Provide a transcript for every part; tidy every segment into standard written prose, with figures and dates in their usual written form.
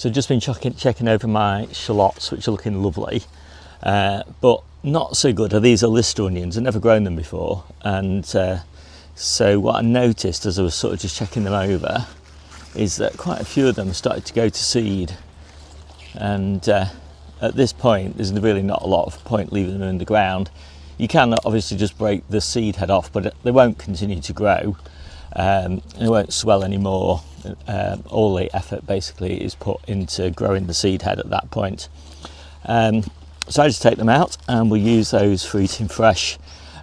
So just been checking over my shallots, which are looking lovely, but not so good are these Lister onions. I've never grown them before, and so what I noticed as I was sort of just checking them over is that quite a few of them started to go to seed, and at this point there's really not a lot of point leaving them in the ground. You can obviously just break the seed head off, but they won't continue to grow, and it won't swell anymore. All the effort basically is put into growing the seed head at that point. So I just take them out and we'll use those for eating fresh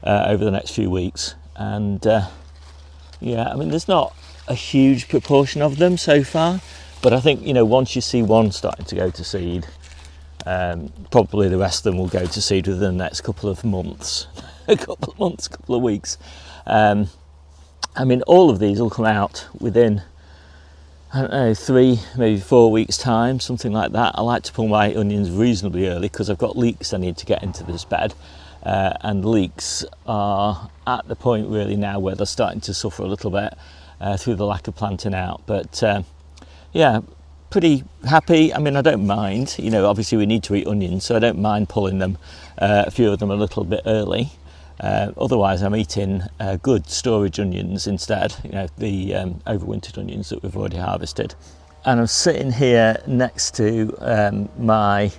over the next few weeks. And yeah, I mean, there's not a huge proportion of them so far, but I think, you know, once you see one starting to go to seed, probably the rest of them will go to seed within the next couple of months, couple of weeks. I mean, all of these will come out within, I don't know, 3, maybe 4 weeks time, something like that. I like to pull my onions reasonably early because I've got leeks I need to get into this bed, and leeks are at the point really now where they're starting to suffer a little bit through the lack of planting out. But yeah, pretty happy. I mean, I don't mind, you know, obviously we need to eat onions, so I don't mind pulling them, a few of them a little bit early. Otherwise I'm eating good storage onions instead, you know, the overwintered onions that we've already harvested. And I'm sitting here next to my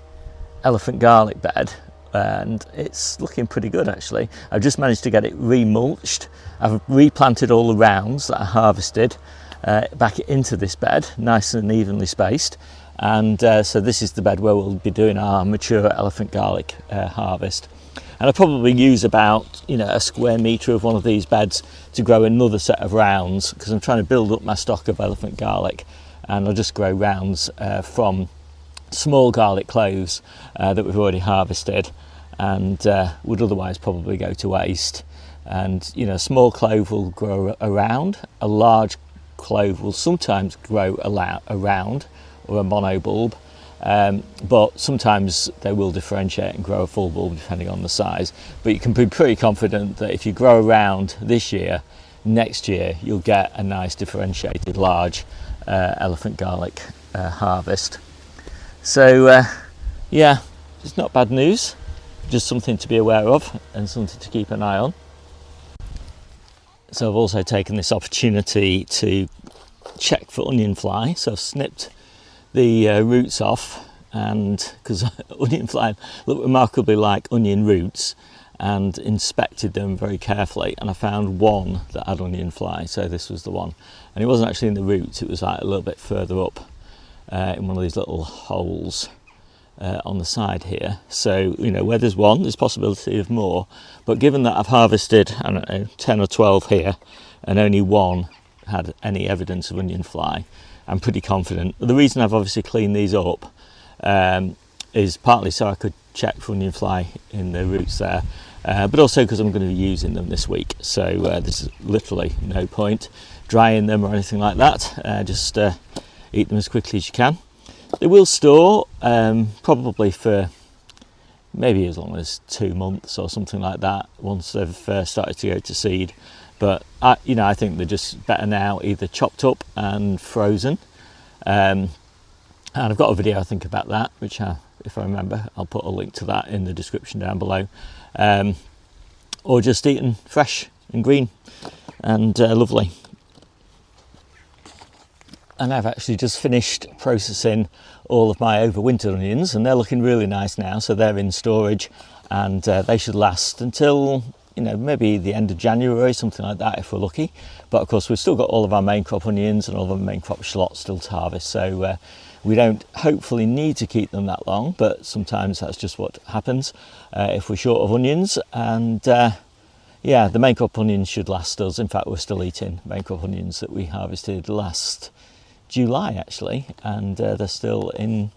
elephant garlic bed, and it's looking pretty good actually. I've just managed to get it re-mulched. I've replanted all the rounds that I harvested back into this bed, nice and evenly spaced. And so this is the bed where we'll be doing our mature elephant garlic harvest. And I'll probably use about, you know, a square metre of one of these beds to grow another set of rounds, because I'm trying to build up my stock of elephant garlic, and I'll just grow rounds from small garlic cloves that we've already harvested and would otherwise probably go to waste. And, you know, a small clove will grow around, a large clove will sometimes grow around, or a monobulb. But sometimes they will differentiate and grow a full bulb depending on the size. But you can be pretty confident that if you grow around this year, next year you'll get a nice differentiated large elephant garlic harvest. So yeah, it's not bad news, just something to be aware of and something to keep an eye on. So I've also taken this opportunity to check for onion fly, so I've snipped the roots off, and because onion fly look remarkably like onion roots, and inspected them very carefully, and I found one that had onion fly, so this was the one. And it wasn't actually in the roots, it was like a little bit further up in one of these little holes on the side here. So, you know, where there's one, there's possibility of more, but given that I've harvested, I don't know, 10 or 12 here and only one had any evidence of onion fly, I'm pretty confident. The reason I've obviously cleaned these up is partly so I could check for onion fly in the roots there, but also because I'm going to be using them this week. So there's literally no point drying them or anything like that. Just eat them as quickly as you can. They will store probably for maybe as long as 2 months or something like that once they've started to go to seed. But you know, I think they're just better now either chopped up and frozen. And I've got a video I think about that, which if I remember, I'll put a link to that in the description down below. Or just eaten fresh and green and lovely. And I've actually just finished processing all of my overwintered onions, and they're looking really nice now. So they're in storage, and they should last until, you know, maybe the end of January, something like that if we're lucky. But of course we've still got all of our main crop onions and all of our main crop shallots still to harvest, so we don't hopefully need to keep them that long, but sometimes that's just what happens if we're short of onions. And yeah, the main crop onions should last us. In fact, we're still eating main crop onions that we harvested last July actually, and they're still in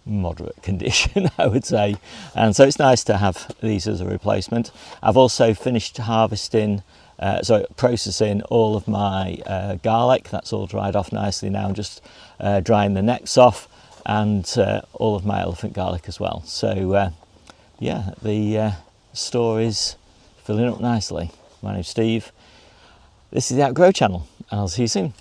moderate condition, I would say. And so it's nice to have these as a replacement. I've also finished harvesting, processing all of my garlic. That's all dried off nicely now. I'm just drying the necks off, and all of my elephant garlic as well. So yeah, the store is filling up nicely. My name's Steve. This is the Outgrow channel, and I'll see you soon.